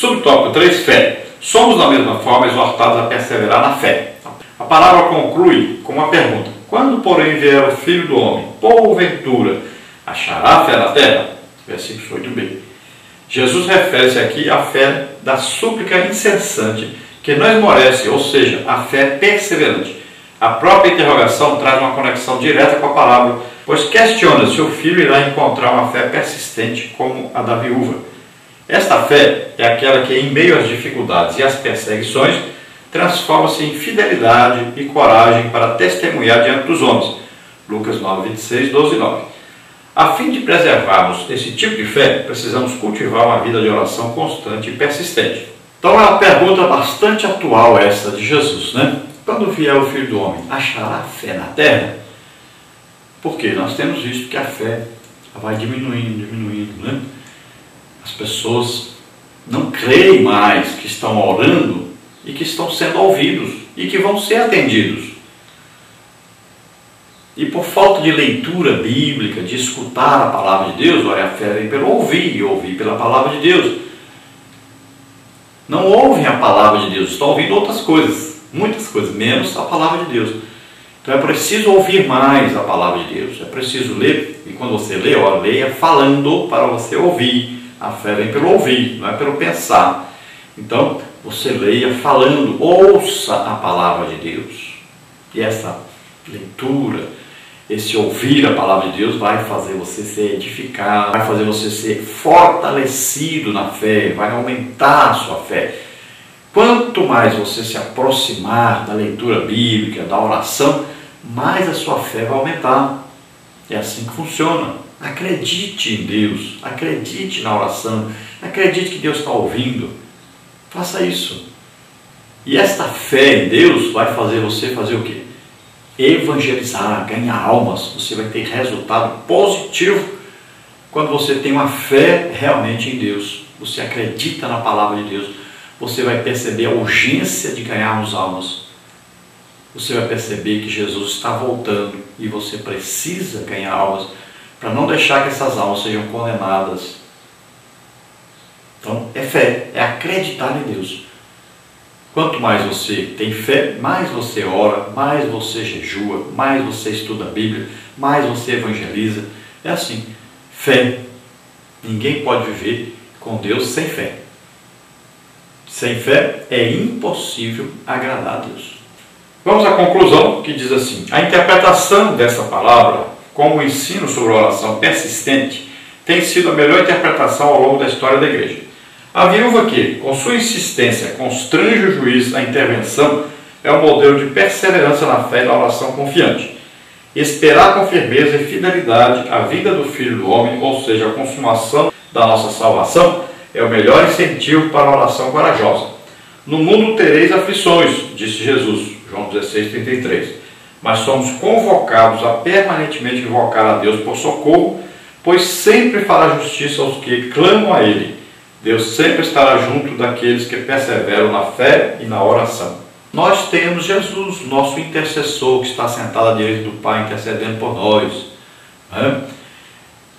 Subtópico 3, fé. Somos da mesma forma exortados a perseverar na fé. A palavra conclui com uma pergunta: quando, porém, vier o Filho do Homem, porventura, achará fé na terra? Versículo 8b. Jesus refere-se aqui à fé da súplica incessante que não esmorece, ou seja, a fé perseverante. A própria interrogação traz uma conexão direta com a palavra, pois questiona se o filho irá encontrar uma fé persistente como a da viúva. Esta fé é aquela que, em meio às dificuldades e às perseguições, transforma-se em fidelidade e coragem para testemunhar diante dos homens. Lucas 9, 26, 12 e 9. A fim de preservarmos esse tipo de fé, precisamos cultivar uma vida de oração constante e persistente. Então é uma pergunta bastante atual essa de Jesus, né? Quando vier o Filho do Homem, achará fé na terra? Porque nós temos visto que a fé vai diminuindo, né? As pessoas não creem mais que estão orando e que estão sendo ouvidos e que vão ser atendidos. E por falta de leitura bíblica, de escutar a palavra de Deus, olha, a fé vem pelo ouvir e ouvir pela palavra de Deus. Não ouvem a palavra de Deus, estão ouvindo outras coisas, muitas coisas, menos a palavra de Deus. Então é preciso ouvir mais a palavra de Deus, é preciso ler, e quando você lê, leia falando para você ouvir. A fé vem pelo ouvir, não é pelo pensar. Então, você leia falando, ouça a palavra de Deus. E essa leitura, esse ouvir a palavra de Deus vai fazer você ser edificado, vai fazer você ser fortalecido na fé, vai aumentar a sua fé. Quanto mais você se aproximar da leitura bíblica, da oração, mais a sua fé vai aumentar. É assim que funciona. Acredite em Deus, acredite na oração, acredite que Deus está ouvindo. Faça isso. E esta fé em Deus vai fazer você fazer o quê? Evangelizar, ganhar almas. Você vai ter resultado positivo quando você tem uma fé realmente em Deus. Você acredita na palavra de Deus. Você vai perceber a urgência de ganharmos almas. Você vai perceber que Jesus está voltando e você precisa ganhar almas para não deixar que essas almas sejam condenadas. Então, é fé, é acreditar em Deus. Quanto mais você tem fé, mais você ora, mais você jejua, mais você estuda a Bíblia, mais você evangeliza. É assim, fé. Ninguém pode viver com Deus sem fé. Sem fé é impossível agradar a Deus. Vamos à conclusão, que diz assim: a interpretação dessa palavra como o ensino sobre oração persistente tem sido a melhor interpretação ao longo da história da igreja. A viúva que, com sua insistência, constrange o juiz à intervenção, é um modelo de perseverança na fé e na oração confiante. Esperar com firmeza e fidelidade a vinda do Filho do Homem, ou seja, a consumação da nossa salvação, é o melhor incentivo para a oração corajosa. No mundo tereis aflições, disse Jesus, João 16, 33. Mas somos convocados a permanentemente invocar a Deus por socorro, pois sempre fará justiça aos que clamam a Ele. Deus sempre estará junto daqueles que perseveram na fé e na oração. Nós temos Jesus, nosso intercessor, que está sentado à direita do Pai, intercedendo por nós.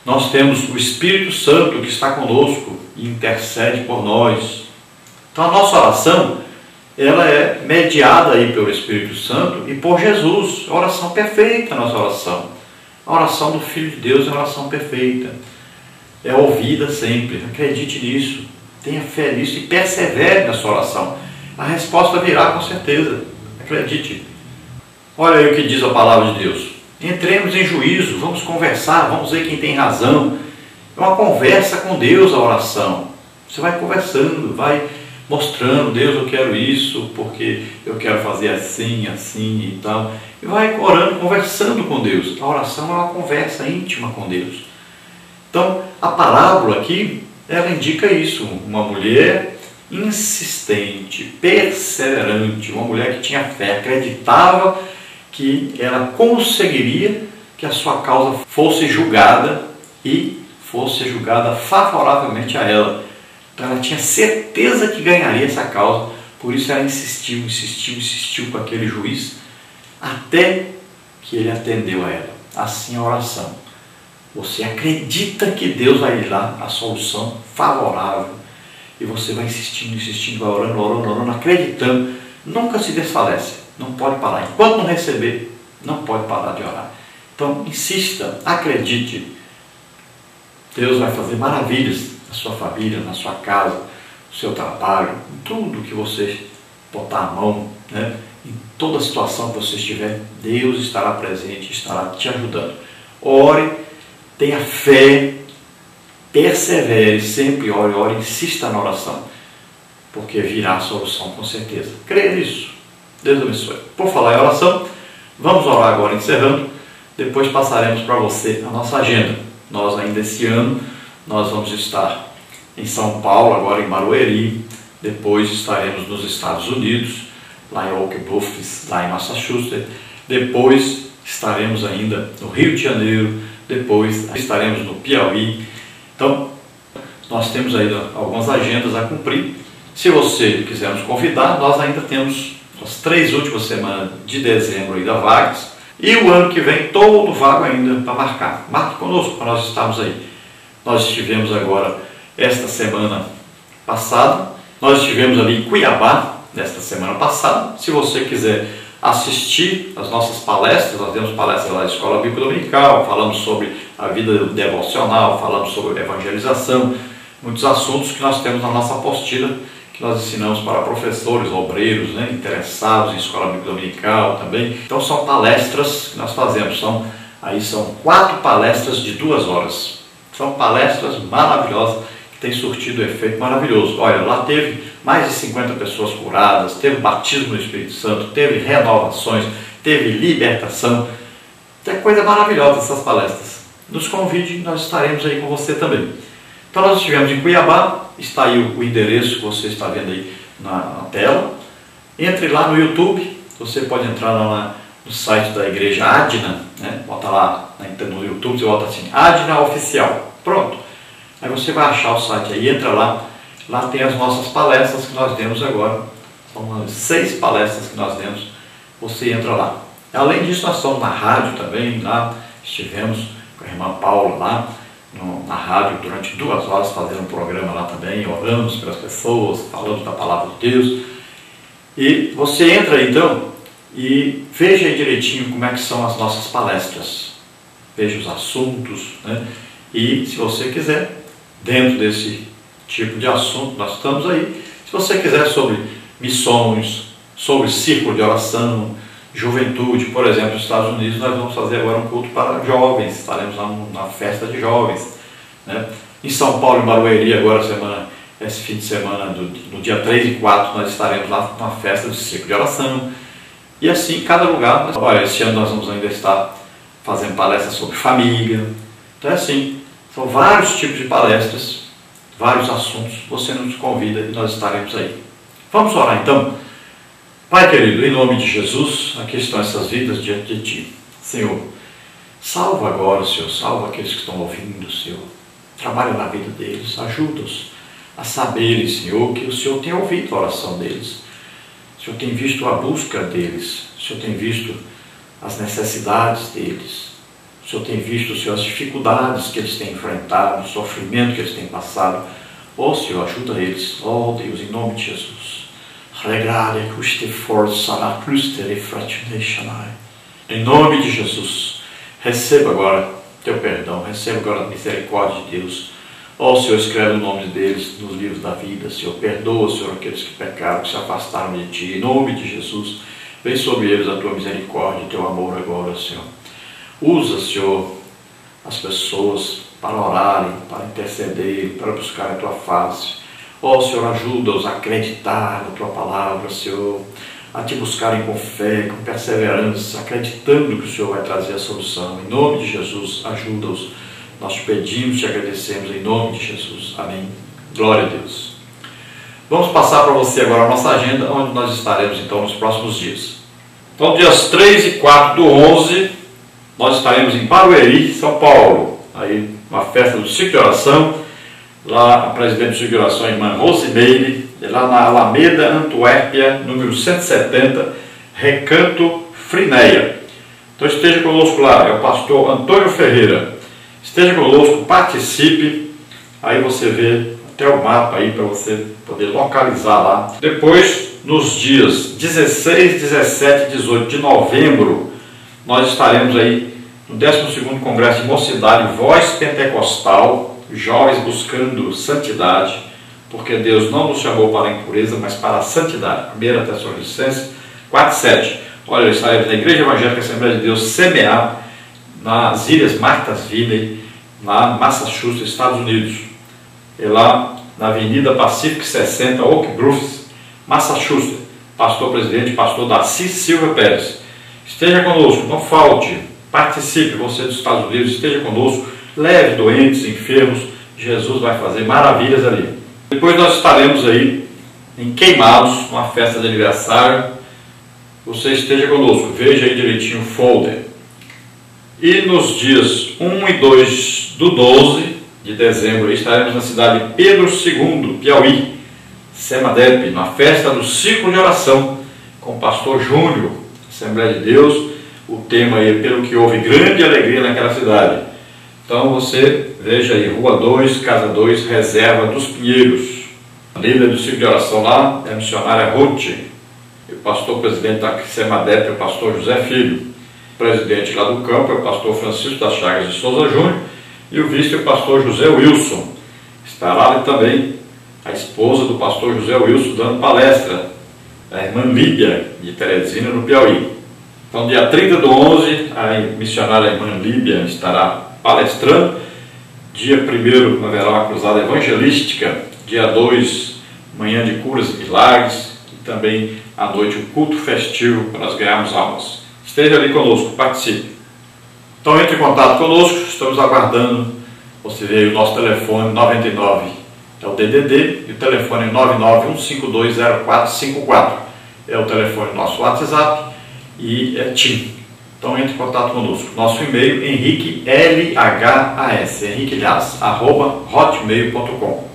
Nós temos o Espírito Santo, que está conosco e intercede por nós. Então a nossa oração, ela é mediada aí pelo Espírito Santo e por Jesus. A oração perfeita, a nossa oração. A oração do Filho de Deus é a oração perfeita. É ouvida sempre. Acredite nisso. Tenha fé nisso e persevere na sua oração. A resposta virá com certeza. Acredite. Olha aí o que diz a palavra de Deus. Entremos em juízo, vamos conversar, vamos ver quem tem razão. É uma conversa com Deus a oração. Você vai conversando, vai mostrando: Deus, eu quero isso, porque eu quero fazer assim, assim e tal. E vai orando, conversando com Deus. A oração é uma conversa íntima com Deus. Então, a parábola aqui, ela indica isso. Uma mulher insistente, perseverante, uma mulher que tinha fé, acreditava que ela conseguiria que a sua causa fosse julgada e fosse julgada favoravelmente a ela. Então ela tinha certeza que ganharia essa causa, por isso ela insistiu com aquele juiz, até que ele atendeu a ela. Assim a oração. Você acredita que Deus vai lhe dar a solução favorável, E você vai insistindo, insistindo, vai orando, orando, orando, acreditando. Nunca se desfalece, não pode parar. Enquanto não receber, não pode parar de orar. Então, insista, acredite. Deus vai fazer maravilhas na sua família, na sua casa, no seu trabalho, em tudo que você botar a mão, né? Em toda situação que você estiver, Deus estará presente, estará te ajudando. Ore, tenha fé, persevere, sempre ore, ore, insista na oração, porque virá a solução com certeza. Creia nisso. Deus abençoe. Por falar em oração, vamos orar agora encerrando, depois passaremos para você a nossa agenda. Nós ainda esse ano, nós vamos estar em São Paulo, agora em Barueri, depois estaremos nos Estados Unidos, lá em Oak Bluffs, lá em Massachusetts, depois estaremos ainda no Rio de Janeiro, depois estaremos no Piauí. Então, nós temos ainda algumas agendas a cumprir. Se você quiser nos convidar, nós ainda temos as 3 últimas semanas de dezembro ainda vagas, e o ano que vem todo vago ainda para marcar. Marque conosco para nós estarmos aí. Nós estivemos agora, esta semana passada, nós estivemos ali em Cuiabá, nesta semana passada. Se você quiser assistir as nossas palestras, nós temos palestras lá da Escola Bíblica Dominical, falamos sobre a vida devocional, falamos sobre evangelização, muitos assuntos que nós temos na nossa apostila, que nós ensinamos para professores, obreiros, né, interessados em Escola Bíblica Dominical também. Então são palestras que nós fazemos, são 4 palestras de 2 horas. São palestras maravilhosas, que têm surtido efeito maravilhoso. Olha, lá teve mais de 50 pessoas curadas, teve batismo no Espírito Santo, teve renovações, teve libertação. Tem coisa maravilhosa essas palestras. Nos convide, nós estaremos aí com você também. Então nós estivemos em Cuiabá, está aí o endereço que você está vendo aí na tela. Entre lá no YouTube, você pode entrar lá no site da Igreja Adna, né? Bota lá no YouTube, você bota assim, Adna Oficial. Pronto. Aí você vai achar o site aí, entra lá. Lá tem as nossas palestras que nós demos agora. São umas 6 palestras que nós demos. Você entra lá. Além disso, nós estamos na rádio também. Lá estivemos com a irmã Paula lá na rádio durante 2 horas fazendo um programa lá também. Oramos pelas pessoas, falando da palavra de Deus. E você entra aí então e veja aí direitinho como é que são as nossas palestras. Veja os assuntos, né? E se você quiser, dentro desse tipo de assunto, nós estamos aí. Se você quiser sobre missões, sobre círculo de oração, juventude, por exemplo, nos Estados Unidos, nós vamos fazer agora um culto para jovens, estaremos lá na festa de jovens, né? Em São Paulo, em Barueri, agora esse fim de semana, no dia 3 e 4, nós estaremos lá numa festa de círculo de oração. E assim, cada lugar, olha, esse ano nós vamos ainda estar fazendo palestras sobre família. Então é assim, são vários tipos de palestras, vários assuntos, você nos convida e nós estaremos aí. Vamos orar então? Pai querido, em nome de Jesus, aqui estão essas vidas diante de Ti. Senhor, salva agora, Senhor, salva aqueles que estão ouvindo, Senhor. Trabalha na vida deles, ajuda-os a saberem, Senhor, que o Senhor tem ouvido a oração deles. O Senhor tem visto a busca deles, o Senhor tem visto as necessidades deles. O Senhor tem visto, Senhor, as dificuldades que eles têm enfrentado, o sofrimento que eles têm passado. Ó, Senhor, ajuda eles. Ó, Deus, em nome de Jesus. Em nome de Jesus, receba agora teu perdão, receba agora a misericórdia de Deus. Ó, Senhor, escreve o nome deles nos livros da vida, Senhor. Perdoa, Senhor, aqueles que pecaram, que se afastaram de Ti. Em nome de Jesus, vem sobre eles a Tua misericórdia, o Teu amor agora, Senhor. Usa, Senhor, as pessoas para orarem, para intercederem, para buscar a Tua face. Ó, Senhor, ajuda-os a acreditar na Tua palavra, Senhor, a Te buscarem com fé, com perseverança, acreditando que o Senhor vai trazer a solução. Em nome de Jesus, ajuda-os. Nós te pedimos, te agradecemos em nome de Jesus. Amém. Glória a Deus. Vamos passar para você agora a nossa agenda, onde nós estaremos então nos próximos dias. Então, dias 3 e 4 do 11, nós estaremos em Barueri, São Paulo. Aí, uma festa do ciclo de oração. Lá, a presidente do ciclo de oração, a irmã Rosimeire, lá na Alameda, Antuérpia, número 170, Recanto Frinéia. Então, esteja conosco lá, é o pastor Antônio Ferreira. Esteja conosco, participe. Aí você vê até o mapa aí para você poder localizar lá. Depois, nos dias 16, 17 e 18 de novembro, nós estaremos aí no 12º Congresso de Mocidade Voz Pentecostal, Jovens Buscando Santidade, porque Deus não nos chamou para a impureza, mas para a santidade. 1 Tessalonicenses 4:7. Olha, estaremos na Igreja Evangélica Assembleia de Deus, CMA, nas Ilhas Martha's Vineyard, lá em Massachusetts, Estados Unidos. E lá na Avenida Pacific 60, Oak Grove, Massachusetts. Pastor-presidente, pastor Darcy Silva Pérez. Esteja conosco, não falte, participe, você dos Estados Unidos, esteja conosco, leve doentes, enfermos, Jesus vai fazer maravilhas ali. Depois nós estaremos aí em Queimados, uma festa de aniversário. Você esteja conosco, veja aí direitinho o folder. E nos dias 1 e 2 do 12 de dezembro estaremos na cidade de Pedro II, Piauí, Semadep, na festa do ciclo de oração com o pastor Júnior, Assembleia de Deus. O tema aí, pelo que houve grande alegria naquela cidade. Então você veja aí, Rua 2, Casa 2, Reserva dos Pinheiros. A líder do ciclo de oração lá é a missionária Ruth. O pastor-presidente da Semadep é o pastor José Filho. O presidente lá do campo é o pastor Francisco das Chagas de Souza Júnior. E o vice é o pastor José Wilson. Estará ali também a esposa do pastor José Wilson dando palestra, a irmã Líbia de Teresina, no Piauí. Então, dia 30 do 11, a missionária irmã Líbia estará palestrando. Dia 1º haverá uma cruzada evangelística. Dia 2, manhã de curas e milagres. E também à noite o culto festivo para nós ganharmos almas. Esteja ali conosco, participe. Então entre em contato conosco, estamos aguardando. Você vê aí o nosso telefone 99, é o DDD, e o telefone 991520454. É o telefone do nosso WhatsApp e é TIM. Então entre em contato conosco. Nosso e-mail Henrique LHAS, henriquelhas, @hotmail.com.